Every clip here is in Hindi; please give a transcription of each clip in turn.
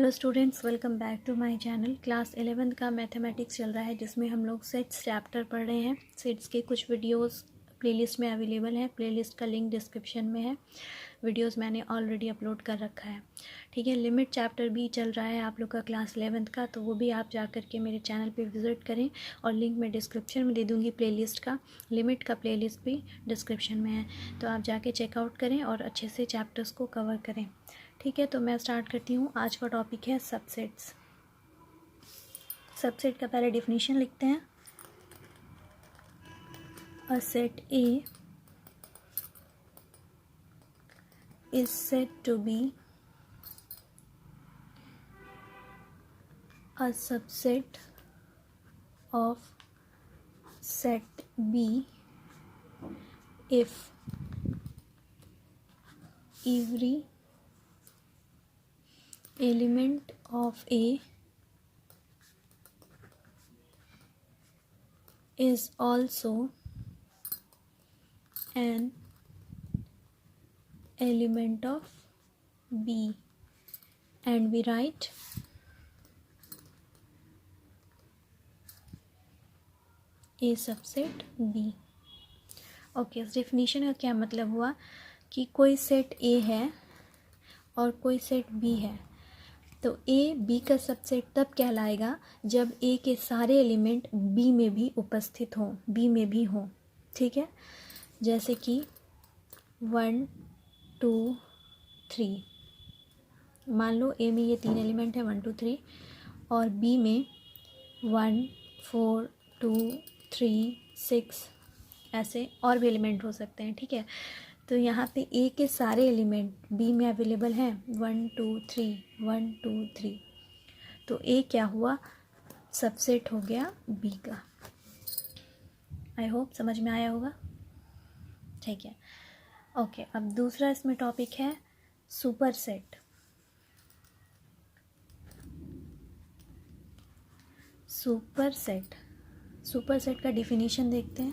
Hello students, welcome back to my channel. Class 11th का मैथमेटिक्स चल रहा है जिसमें हम लोग सेट्स चैप्टर पढ़ रहे हैं। सेट्स के कुछ वीडियोस प्लेलिस्ट में अवेलेबल हैं। प्लेलिस्ट का लिंक डिस्क्रिप्शन में है। वीडियोस मैंने ऑलरेडी अपलोड कर रखा है। ठीक है, लिमिट चैप्टर भी चल रहा है आप लोग का क्लास 11th का, तो वो भी आप जा कर के मेरे चैनल पे विज़िट करें और लिंक मैं डिस्क्रिप्शन में दे दूँगी। प्लेलिस्ट का, लिमिट का प्लेलिस्ट भी डिस्क्रिप्शन में है, तो आप जाके चेकआउट करें और अच्छे से चैप्टर्स को कवर करें। ठीक है, तो मैं स्टार्ट करती हूँ। आज का टॉपिक है सबसेट्स। सबसेट का पहले डिफिनीशन लिखते हैं। A set A is said to be a subset of set B if every element of A is also an element of B, and we write A subset B। Okay, इस डेफिनेशन का क्या मतलब हुआ कि कोई सेट A है और कोई सेट B है, तो A B का सबसेट तब कहलाएगा जब A के सारे एलिमेंट B में भी उपस्थित हों, B में भी हों। ठीक है, जैसे कि 1 2 3, मान लो A में ये 3 एलिमेंट है 1 2 3, और B में 1 4 2 3 6 ऐसे और भी एलिमेंट हो सकते हैं। ठीक है, तो यहाँ पे A के सारे एलिमेंट B में अवेलेबल हैं 1 2 3 1 2 3, तो A क्या हुआ, सबसेट हो गया B का। आई होप समझ में आया होगा। ठीक है, ओके। अब दूसरा इसमें टॉपिक है सुपर सेट। सुपर सेट का डिफिनीशन देखते हैं,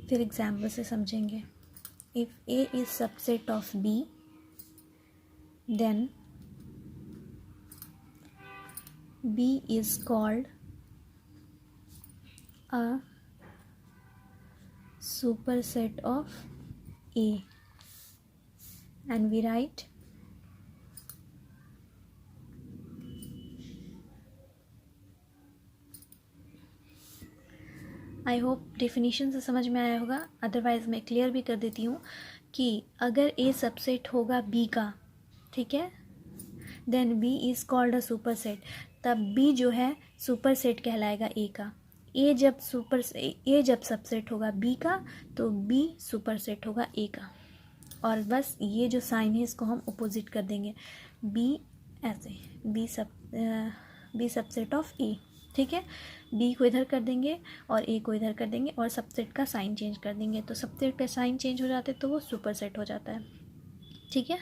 फिर एग्जाम्पल से समझेंगे। If A is subset of B, then B is called a superset of A, and we write I hope definition से समझ में आया होगा। अदरवाइज़ मैं क्लियर भी कर देती हूँ कि अगर A सबसेट होगा B का, ठीक है, then B is called a superset, तब B जो है सुपर सेट कहलाएगा A का। A जब सबसेट होगा B का, तो B सुपर सेट होगा A का। और बस ये जो साइन है इसको हम अपोजिट कर देंगे, B ऐसे, B सबसेट ऑफ A। ठीक है, B को इधर कर देंगे और A को इधर कर देंगे और सबसेट का साइन चेंज कर देंगे, तो सबसेट का साइन चेंज हो जाता है तो वो सुपर सेट हो जाता है। ठीक है,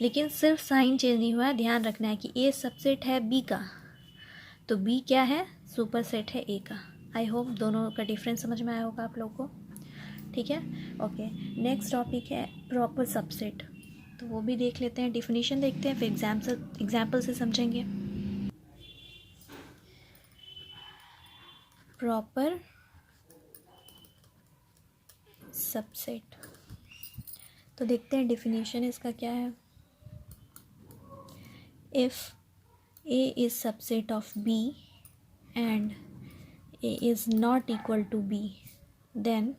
लेकिन सिर्फ साइन चेंज नहीं हुआ है, ध्यान रखना है कि A सबसेट है B का, तो B क्या है, सुपर सेट है A का। आई होप दोनों का डिफरेंस समझ में आया होगा आप लोग को। ठीक है, ओके। नेक्स्ट टॉपिक है प्रॉपर सबसेट, तो वो भी देख लेते हैं, डिफिनीशन देखते हैं, फिर एग्जाम्पल से समझेंगे। प्रॉपर सबसेट, तो देखते हैं डिफिनीशन इसका क्या है। If A is subset of B and A is not equal to B, then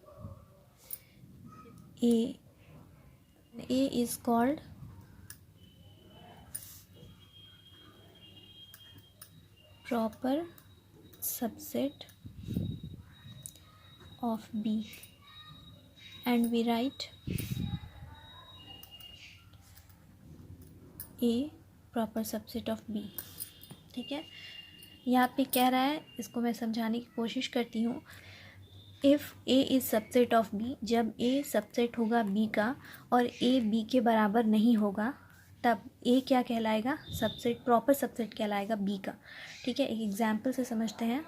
A is called proper subset of B, and we write A proper subset of B। ठीक है, यहाँ पे कह रहा है, इसको मैं समझाने की कोशिश करती हूँ। If A is subset of B, जब A सबसेट होगा B का और A B के बराबर नहीं होगा, तब A क्या कहलाएगा, सबसेट, प्रॉपर सबसेट कहलाएगा B का। ठीक है, एक एग्जाम्पल से समझते हैं।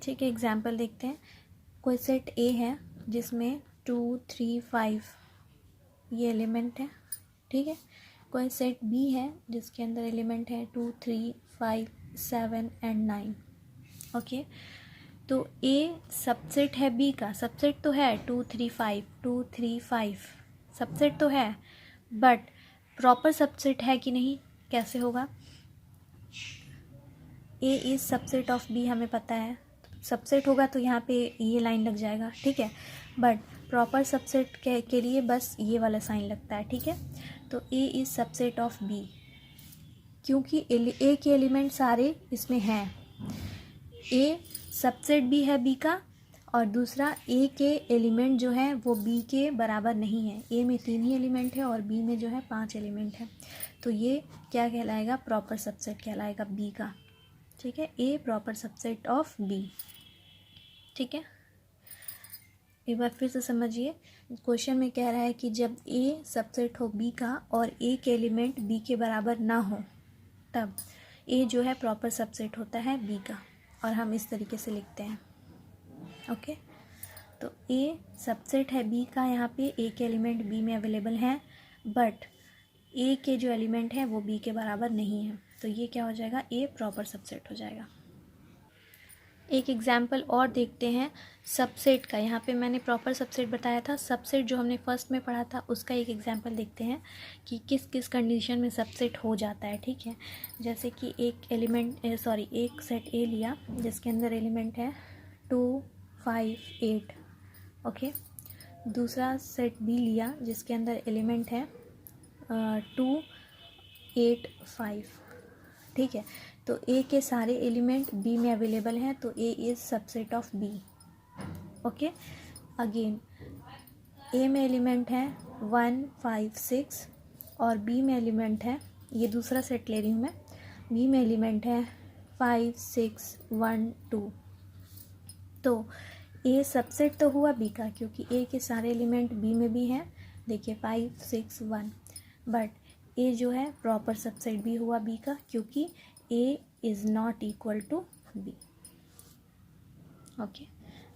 ठीक है, एग्जाम्पल देखते हैं। कोई सेट A है जिसमें 2 3 5 ये एलिमेंट है। ठीक है, कोई सेट बी है जिसके अंदर एलिमेंट है 2, 3, 5, 7 एंड 9। ओके, तो ए सबसेट है बी का, सबसेट तो है 2, 3, 5, 2, 3, 5 सबसेट तो है, बट प्रॉपर सबसेट है कि नहीं, कैसे होगा? A is subset of B हमें पता है, सबसेट होगा तो यहाँ पे ये लाइन लग जाएगा, ठीक है। बट प्रॉपर सबसेट के लिए बस ये वाला साइन लगता है, ठीक है। तो A is subset of B, क्योंकि ए के एलिमेंट सारे इसमें हैं। ए सबसेट भी है बी का, और दूसरा ए के एलिमेंट जो है वो बी के बराबर नहीं है। ए में 3 ही एलिमेंट है और बी में जो है 5 एलिमेंट है। तो ये क्या कहलाएगा? प्रॉपर सबसेट कहलाएगा बी का, ठीक है। ए प्रॉपर सबसेट ऑफ बी, ठीक है। एक बार फिर से समझिए, क्वेश्चन में कह रहा है कि जब ए सबसेट हो बी का और ए के एलिमेंट बी के बराबर ना हो, तब ए जो है प्रॉपर सबसेट होता है बी का, और हम इस तरीके से लिखते हैं। ओके, तो ए सबसेट है बी का, यहाँ पे ए के एलिमेंट बी में अवेलेबल हैं, बट ए के जो एलिमेंट हैं वो बी के बराबर नहीं है, तो ये क्या हो जाएगा? ए प्रॉपर सबसेट हो जाएगा। एक एग्जाम्पल और देखते हैं सबसेट का। यहाँ पे मैंने प्रॉपर सबसेट बताया था, सबसेट जो हमने फर्स्ट में पढ़ा था उसका एक एग्जाम्पल देखते हैं कि किस किस कंडीशन में सबसेट हो जाता है, ठीक है। जैसे कि एक सेट ए लिया जिसके अंदर एलिमेंट है 2, 5, 8, ओके। दूसरा सेट बी लिया जिसके अंदर एलिमेंट है 2, 8, 5, ठीक है। तो ए के सारे एलिमेंट बी में अवेलेबल हैं, तो A is subset of B. Okay, again A में एलिमेंट है 1, 5, 6 और बी में एलिमेंट है, ये दूसरा सेट ले रही हूँ मैं, बी में एलिमेंट है 5, 6, 1, 2। तो ए सबसेट तो हुआ बी का, क्योंकि ए के सारे एलिमेंट बी में भी हैं। देखिए 5, 6, 1, बट ए जो है प्रॉपर सबसेट भी हुआ बी का, क्योंकि A is not equal to B. Okay,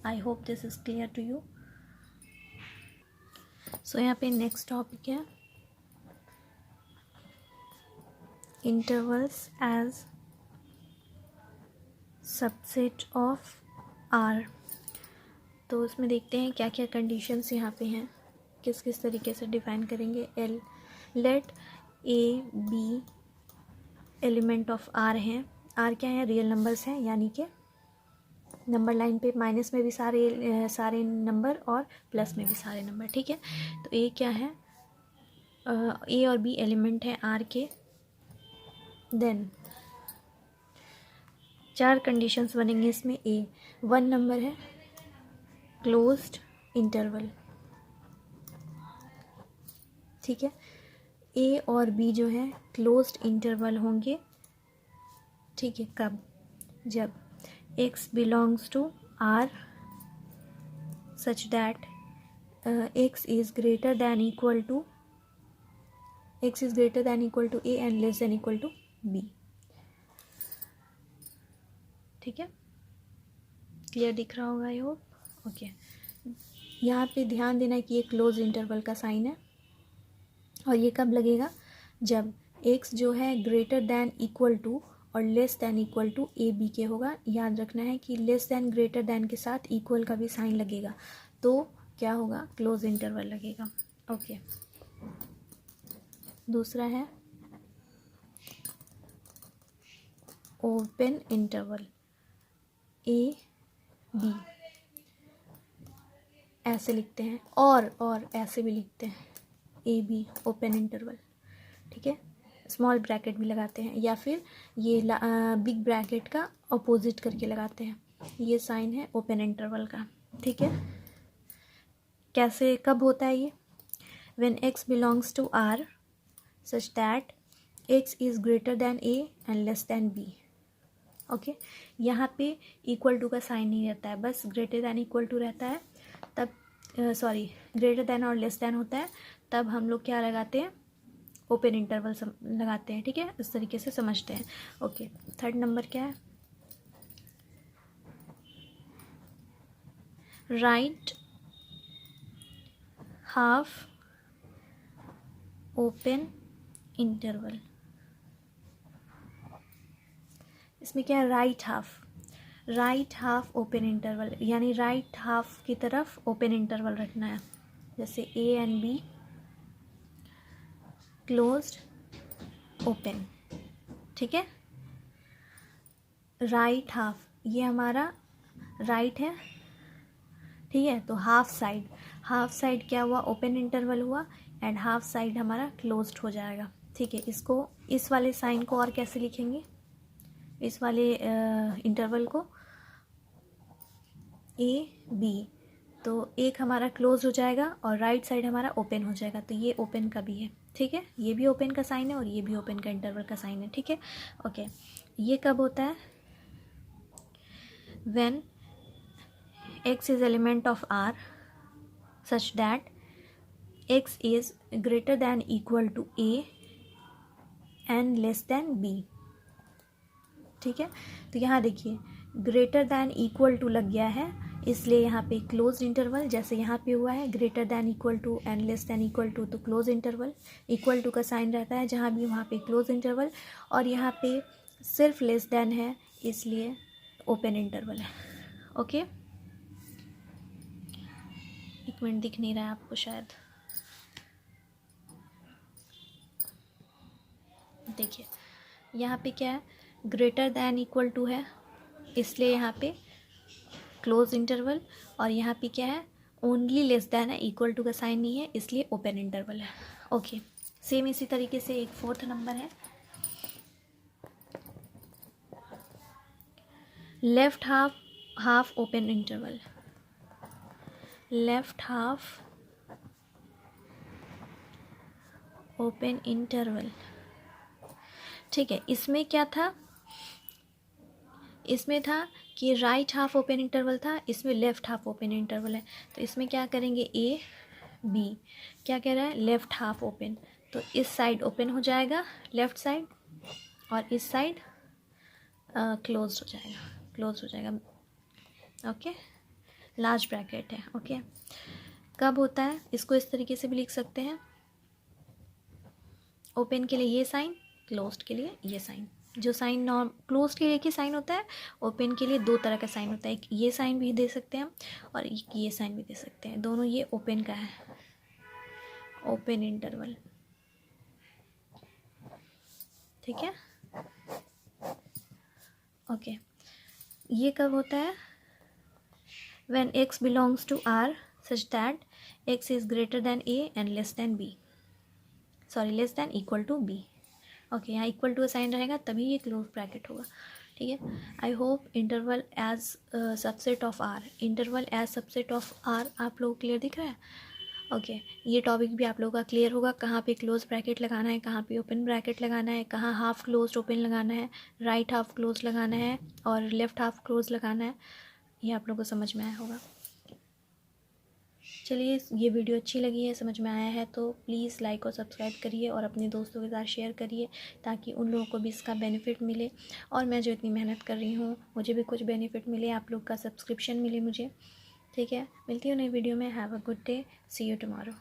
I hope this is clear to you. So यहाँ पे next topic है intervals as subset of R. तो उसमें देखते हैं क्या क्या कंडीशंस यहाँ पे हैं, किस किस तरीके से डिफाइन करेंगे। Let A B element of R हैं। आर क्या है? रियल नंबर्स हैं, यानी कि नंबर लाइन पे माइनस में भी सारे नंबर और प्लस में भी सारे नंबर, ठीक है। तो ए क्या है? ए और बी एलिमेंट है आर के। देन 4 कंडीशंस बनेंगे इसमें। ए 1 नंबर है, क्लोज्ड इंटरवल, ठीक है। ए और बी जो है क्लोज्ड इंटरवल होंगे, ठीक है। कब? जब x belongs to R such that x is greater than equal to A and less than equal to B, ठीक है। क्लियर दिख रहा होगा, आई होप। ओके, यहाँ पे ध्यान देना है कि ये क्लोज इंटरवल का साइन है, और ये कब लगेगा? जब x जो है ग्रेटर दैन इक्वल टू और less than equal to A B के होगा। याद रखना है कि लेस दैन ग्रेटर दैन के साथ इक्वल का भी साइन लगेगा, तो क्या होगा? क्लोज इंटरवल लगेगा। ओके, दूसरा है ओपन इंटरवल, ए बी ऐसे लिखते हैं, और ऐसे भी लिखते हैं, ए बी ओपन इंटरवल, ठीक है। स्मॉल ब्रैकेट भी लगाते हैं, या फिर ये बिग ब्रैकेट का अपोजिट करके लगाते हैं। ये साइन है ओपन इंटरवल का, ठीक है। कैसे, कब होता है ये? When x belongs to R such that x is greater than A and less than B। Okay, यहाँ पे इक्वल टू का साइन नहीं रहता है, बस ग्रेटर दैन इक्वल टू रहता है। तब ग्रेटर दैन और लेस दैन होता है, तब हम लोग क्या लगाते हैं? ओपन इंटरवल लगाते हैं, ठीक है। इस तरीके से समझते हैं। ओके, थर्ड नंबर क्या है? Right half open interval. इसमें क्या है, राइट हाफ ओपन इंटरवल, यानी राइट हाफ की तरफ ओपन इंटरवल रखना है। जैसे A and be closed open, ठीक है। राइट हाफ, ये हमारा राइट है, ठीक है। तो हाफ साइड क्या हुआ, ओपन इंटरवल हुआ, एंड हाफ साइड हमारा क्लोज्ड हो जाएगा, ठीक है। इसको, इस वाले साइन को और कैसे लिखेंगे, इस वाले इंटरवल को ए बी, तो एक हमारा क्लोज हो जाएगा और राइट साइड हमारा ओपन हो जाएगा, तो ये ओपन का भी है, ठीक है। ये भी ओपन का साइन है और ये भी ओपन का इंटरवल का साइन है, ठीक है। ओके, ये कब होता है, when x is element of R such that x is greater than equal to A and less than B, ठीक है। तो यहाँ देखिए ग्रेटर दैन इक्वल टू लग गया है, इसलिए यहाँ पे क्लोज इंटरवल, जैसे यहाँ पे हुआ है greater than equal to and less than equal to, तो क्लोज इंटरवल, इक्वल टू का साइन रहता है जहाँ भी, वहाँ पे क्लोज इंटरवल, और यहाँ पे सिर्फ लेस दैन है इसलिए ओपन इंटरवल है। ओके, एक मिनट, दिख नहीं रहा है आपको शायद, देखिए यहाँ पे क्या है, ग्रेटर दैन इक्वल टू है इसलिए यहाँ पे क्लोज इंटरवल, और यहाँ पे क्या है, ओनली लेस दैन है, इक्वल टू का साइन नहीं है इसलिए ओपन इंटरवल है। ओके, सेम इसी तरीके से एक फोर्थ नंबर है, left half open interval, left half open interval, ठीक है। इसमें क्या था, इसमें था कि राइट हाफ ओपन इंटरवल था, इसमें लेफ्ट हाफ ओपन इंटरवल है, तो इसमें क्या करेंगे, ए बी, क्या कह रहा है, लेफ्ट हाफ ओपन, तो इस साइड ओपन हो जाएगा लेफ्ट साइड, और इस साइड क्लोज हो जाएगा, ओके। लार्ज ब्रैकेट है, ओके। कब होता है, इसको इस तरीके से भी लिख सकते हैं, ओपन के लिए ये साइन, क्लोज्ड के लिए ये साइन। जो साइन नॉर्म क्लोज के लिए एक ही साइन होता है, ओपन के लिए दो तरह का साइन होता है, एक ये साइन भी दे सकते हैं और एक ये साइन भी दे सकते हैं, दोनों ये ओपन का है, ओपन इंटरवल, ठीक है। ओके, ये कब होता है, when x belongs to R such that x is greater than A and less than equal to B। Okay, यहाँ इक्वल टू साइन रहेगा तभी ये क्लोज ब्रैकेट होगा, ठीक है। I hope interval as subset of R, interval as subset of R आप लोग क्लियर दिख रहा है। ओके, ये टॉपिक भी आप लोगों का क्लियर होगा, कहाँ पे क्लोज ब्रैकेट लगाना है, कहाँ पे ओपन ब्रैकेट लगाना है, कहाँ हाफ क्लोज ओपन लगाना है, राइट हाफ क्लोज लगाना है और लेफ्ट हाफ क्लोज लगाना है, ये आप लोगों को समझ में आया होगा। चलिए, ये वीडियो अच्छी लगी है, समझ में आया है तो प्लीज़ लाइक और सब्सक्राइब करिए और अपने दोस्तों के साथ शेयर करिए ताकि उन लोगों को भी इसका बेनिफिट मिले, और मैं जो इतनी मेहनत कर रही हूँ मुझे भी कुछ बेनिफिट मिले, आप लोग का सब्सक्रिप्शन मिले मुझे, ठीक है। मिलती हूँ नई वीडियो में, have a good day, see you tomorrow.